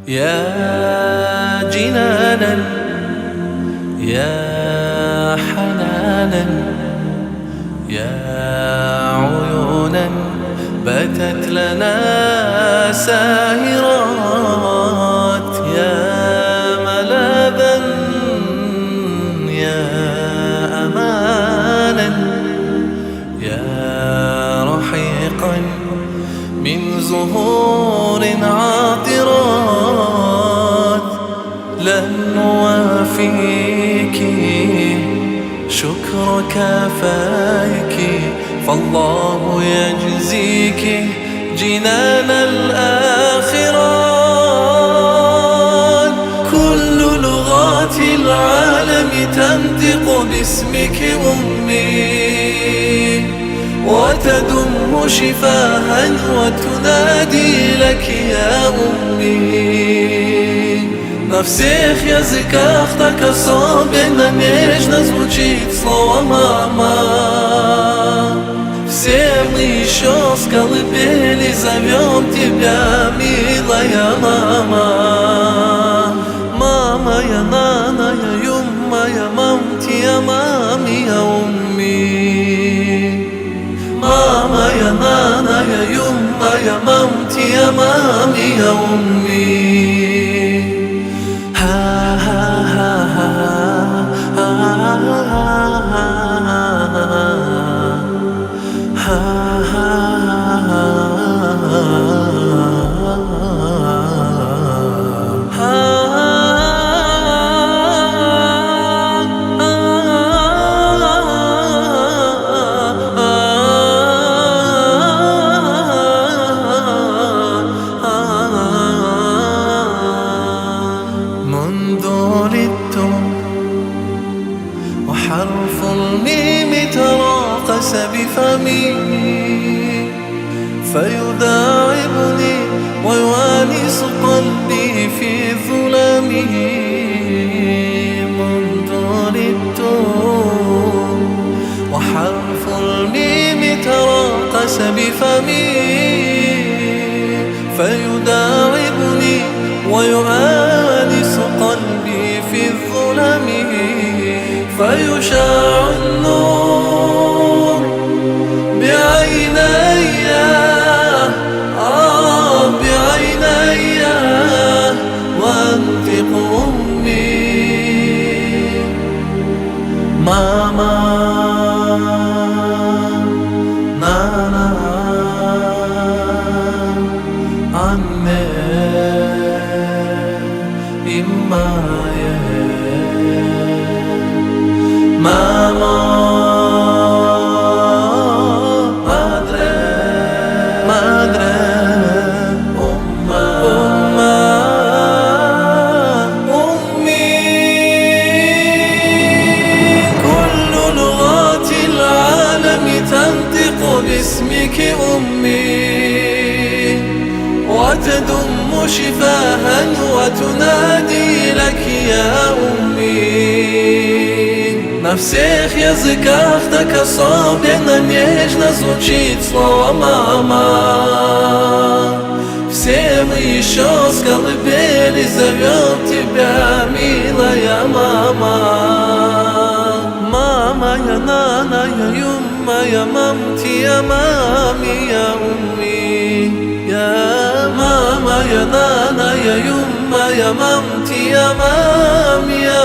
يا جنانا يا حنانا يا عيونا باتت لنا ساهرات، يا ملاذا يا أمانا يا رحيقا من زهور عاطرات، لن نوافيك شكر كفايك، فالله يجزيك جنان الآخرات. كل لغات العالم تنطق باسمك أمي، وتدم شفاها وتنادي لك يا أمي. Всех языках так особенно нежно звучит слово «мама». Все мы еще с колыбели зовем тебя, милая мама. Мама я нана я юмма я мамти я мами я умми. Мама я нана я юмма я мамти я мами я умми. منذ ولدت وحرف الميم تراقص بفمي، فيداعبني ويوانس قلبي في ظلامه. منذ ولدت وحرف الميم تراقص بفمي، فيداعبني ويؤانس قلبي في ظلمه. فيشاع النور بعيني بعيني وانطق أمي ماما نانا عمي إمايا ماما مادري مادري أمّا أمّا أمي. كل لغات العالم تنطق باسمك أمي، وتدم شفاها وتنادي لك يا أمي. На всех языках так особенно нежно звучит слово «мама». Все мы еще с колыбели зовем тебя, милая мама. Мама я нана я юмма я мамти я мами я умми. Я мама я нана я юмма я мамти я мами я